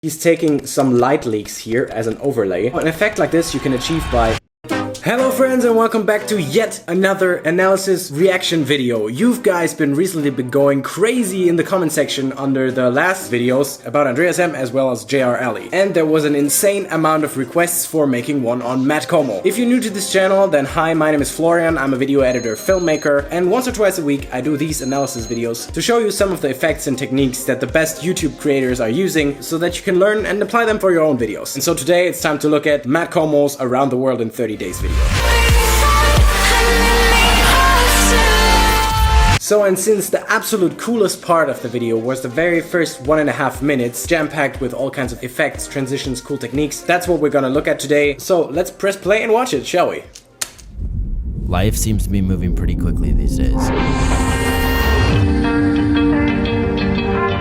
He's taking some light leaks here as an overlay. An effect like this you can achieve by... Hello friends and welcome back to yet another analysis reaction video. You guys recently been going crazy in the comment section under the last videos about Andreas M as well as JR Alley. And there was an insane amount of requests for making one on Matt Komo. If you're new to this channel, then hi, my name is Florian, I'm a video editor, filmmaker, and once or twice a week I do these analysis videos to show you some of the effects and techniques that the best YouTube creators are using so that you can learn and apply them for your own videos. And so today it's time to look at Matt Komo's Around the World in 30 Days video. So, and since the absolute coolest part of the video was the very first 1.5 minutes, jam-packed with all kinds of effects, transitions, cool techniques, that's what we're gonna look at today. So let's press play and watch it, shall we? Life seems to be moving pretty quickly these days.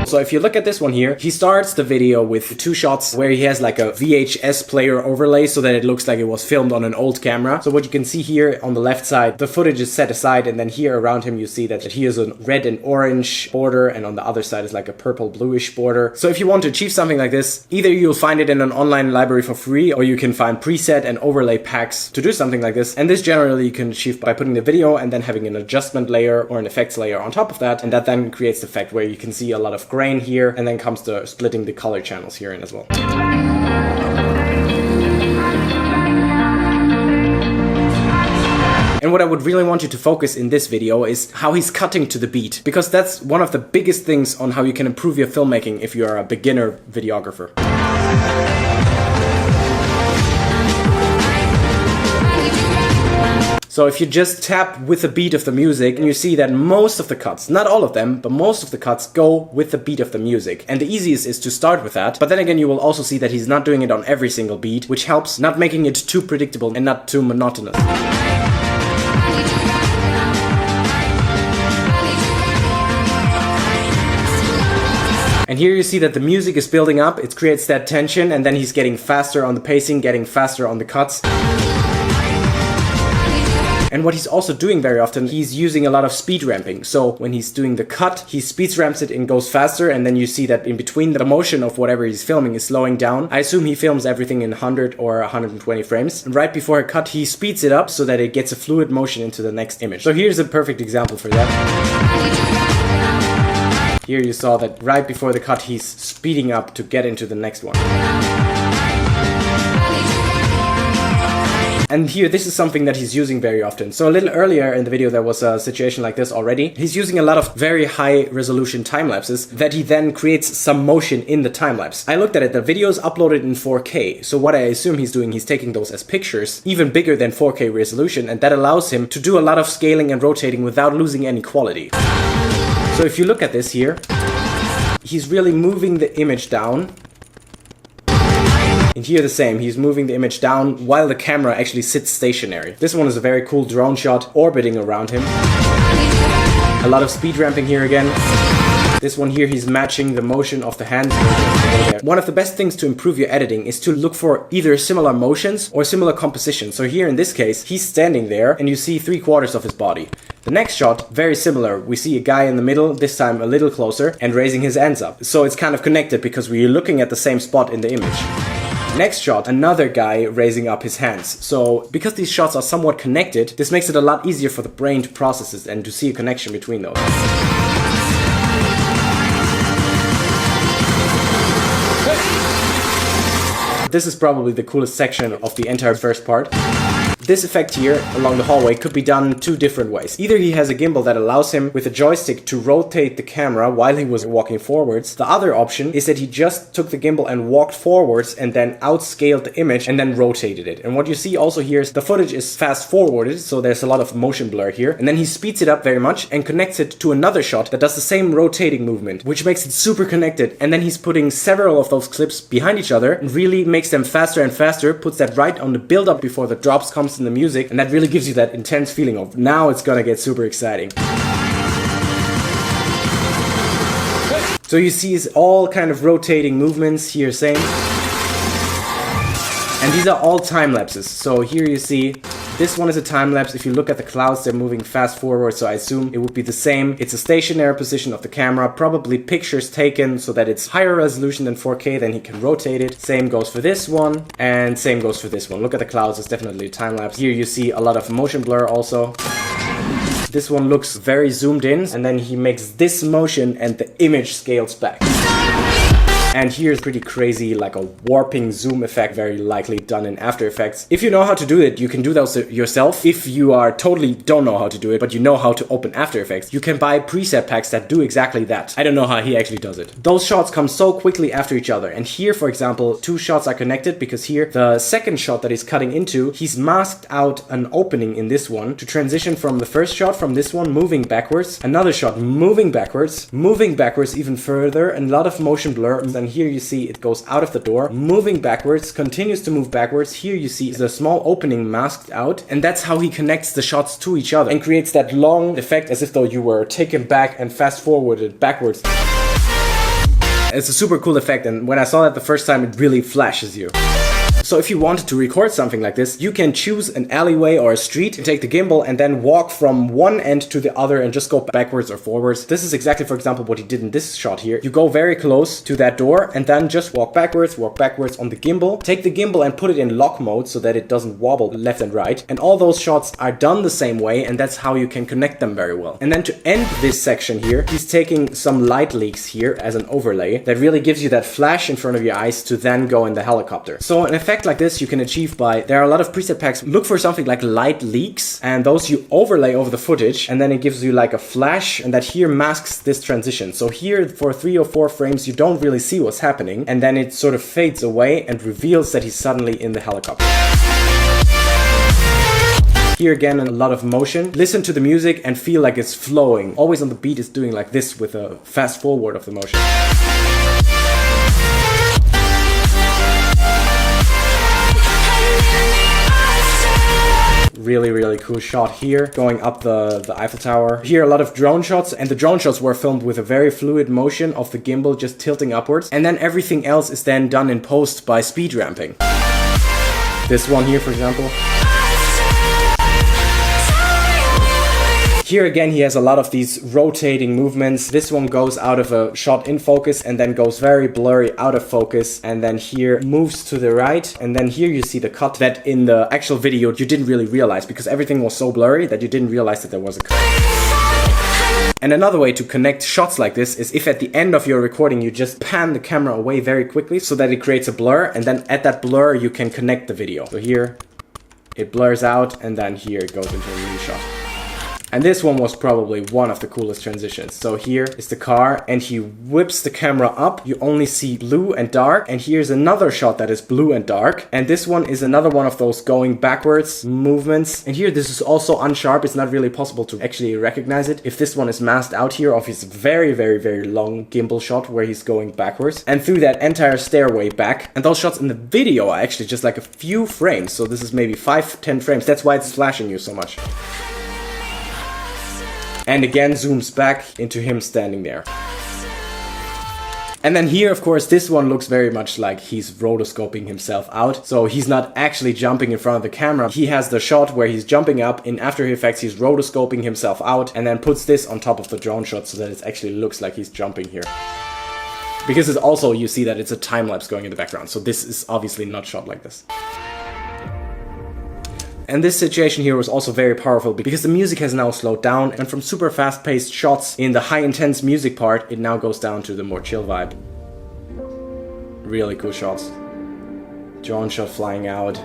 So if you look at this one here, he starts the video with 2 shots where he has like a VHS player overlay so that it looks like it was filmed on an old camera. So what you can see here on the left side, the footage is set aside, and then here around him you see that he has a red and orange border, and on the other side is like a purple bluish border. So if you want to achieve something like this, either you'll find it in an online library for free, or you can find preset and overlay packs to do something like this. And this generally you can achieve by putting the video and then having an adjustment layer or an effects layer on top of that, and that then creates the effect where you can see a lot of grain here, and then comes to splitting the color channels here in as well. And what I would really want you to focus in this video is how he's cutting to the beat, because that's one of the biggest things on how you can improve your filmmaking if you are a beginner videographer. So if you just tap with the beat of the music, and you see that most of the cuts, not all of them, but most of the cuts go with the beat of the music. And the easiest is to start with that, but then again you will also see that he's not doing it on every single beat, which helps not making it too predictable and not too monotonous. And here you see that the music is building up, it creates that tension, and then he's getting faster on the pacing, getting faster on the cuts. And what he's also doing very often, he's using a lot of speed ramping. So when he's doing the cut, he speed ramps it and goes faster, and then you see that in between the motion of whatever he's filming is slowing down. I assume he films everything in 100 or 120 frames. And right before a cut, he speeds it up so that it gets a fluid motion into the next image. So here's a perfect example for that. Here you saw that right before the cut, he's speeding up to get into the next one. And here, this is something that he's using very often. So a little earlier in the video, there was a situation like this already. He's using a lot of very high resolution time lapses that he then creates some motion in the time lapse. I looked at it, the video is uploaded in 4K. So what I assume he's doing, he's taking those as pictures, even bigger than 4K resolution. And that allows him to do a lot of scaling and rotating without losing any quality. So if you look at this here, he's really moving the image down. And here the same, he's moving the image down while the camera actually sits stationary. This one is a very cool drone shot orbiting around him. A lot of speed ramping here again. This one here, he's matching the motion of the hands. One of the best things to improve your editing is to look for either similar motions or similar compositions. So here in this case, he's standing there and you see 3/4 of his body. The next shot, very similar. We see a guy in the middle, this time a little closer, and raising his hands up. So it's kind of connected because we're looking at the same spot in the image. Next shot, another guy raising up his hands. So because these shots are somewhat connected, this makes it a lot easier for the brain to process it and to see a connection between those. This is probably the coolest section of the entire first part. This effect here along the hallway could be done 2 different ways. Either he has a gimbal that allows him with a joystick to rotate the camera while he was walking forwards. The other option is that he just took the gimbal and walked forwards and then outscaled the image and then rotated it. And what you see also here is the footage is fast forwarded, so there's a lot of motion blur here. And then he speeds it up very much and connects it to another shot that does the same rotating movement, which makes it super connected. And then he's putting several of those clips behind each other and really makes them faster and faster, puts that right on the build up before the drops comes in the music, and that really gives you that intense feeling of now it's gonna get super exciting. So you see it's all kind of rotating movements here, same. And these are all time lapses. So here you see This one is a time-lapse. If you look at the clouds, they're moving fast forward, so I assume it would be the same. It's a stationary position of the camera, probably pictures taken so that it's higher resolution than 4K, then he can rotate it. Same goes for this one, and same goes for this one. Look at the clouds, it's definitely a time-lapse. Here you see a lot of motion blur also. This one looks very zoomed in, and then he makes this motion and the image scales back. And here's pretty crazy, like a warping zoom effect, very likely done in After Effects. If you know how to do it, you can do those yourself. If you are totally don't know how to do it, but you know how to open After Effects, you can buy preset packs that do exactly that. I don't know how he actually does it. Those shots come so quickly after each other. And here, for example, two shots are connected because here, the second shot that he's cutting into, he's masked out an opening in this one to transition from the first shot, from this one, moving backwards, another shot moving backwards even further, and a lot of motion blur. And here you see it goes out of the door, moving backwards, continues to move backwards. Here you see the small opening masked out, and that's how he connects the shots to each other and creates that long effect as if though you were taken back and fast forwarded backwards. It's a super cool effect, and when I saw that the first time, it really flashes you. So if you wanted to record something like this, you can choose an alleyway or a street and take the gimbal and then walk from one end to the other and just go backwards or forwards. This is exactly, for example, what he did in this shot here. You go very close to that door and then just walk backwards on the gimbal. Take the gimbal and put it in lock mode so that it doesn't wobble left and right. And all those shots are done the same way, and that's how you can connect them very well. And then to end this section here, he's taking some light leaks here as an overlay that really gives you that flash in front of your eyes to then go in the helicopter. So an effect like this you can achieve by, there are a lot of preset packs. Look for something like light leaks, and those you overlay over the footage, and then it gives you like a flash, and that here masks this transition. So here for 3 or 4 frames you don't really see what's happening, and then it sort of fades away and reveals that he's suddenly in the helicopter. Here again, a lot of motion. Listen to the music and feel like it's flowing. Always on the beat is doing like this with a fast forward of the motion. Really, really cool shot here, going up the Eiffel Tower. Here, a lot of drone shots, and the drone shots were filmed with a very fluid motion of the gimbal just tilting upwards. And then everything else is then done in post by speed ramping. This one here, for example. Here again, he has a lot of these rotating movements. This one goes out of a shot in focus and then goes very blurry out of focus, and then here moves to the right, and then here you see the cut that in the actual video you didn't really realize because everything was so blurry that you didn't realize that there was a cut. And another way to connect shots like this is if at the end of your recording you just pan the camera away very quickly so that it creates a blur, and then at that blur you can connect the video. So here it blurs out, and then here it goes into a new shot. And this one was probably one of the coolest transitions. So here is the car, and he whips the camera up. You only see blue and dark. And here's another shot that is blue and dark. And this one is another one of those going backwards movements. And here, this is also unsharp. It's not really possible to actually recognize it. If this one is masked out here of his very, very, very long gimbal shot where he's going backwards. And through that entire stairway back. And those shots in the video are actually just like a few frames. So this is maybe 5-10 frames. That's why it's flashing you so much. And again zooms back into him standing there. And then here, of course, this one looks very much like he's rotoscoping himself out. So he's not actually jumping in front of the camera. He has the shot where he's jumping up. In After Effects, he's rotoscoping himself out and then puts this on top of the drone shot so that it actually looks like he's jumping here. Because it's also, you see that it's a time-lapse going in the background. So this is obviously not shot like this. And this situation here was also very powerful because the music has now slowed down, and from super fast-paced shots in the high intense music part, it now goes down to the more chill vibe. Really cool shots. Drone shot flying out.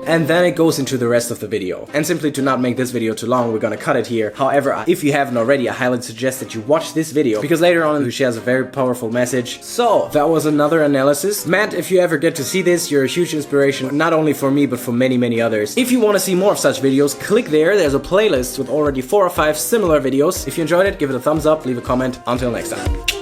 And then it goes into the rest of the video. And simply to not make this video too long, we're gonna cut it here. However, if you haven't already, I highly suggest that you watch this video because later on he shares a very powerful message. So, that was another analysis. Matt, if you ever get to see this, you're a huge inspiration, not only for me, but for many, many others. If you want to see more of such videos, click there. There's a playlist with already 4 or 5 similar videos. If you enjoyed it, give it a thumbs up, leave a comment. Until next time.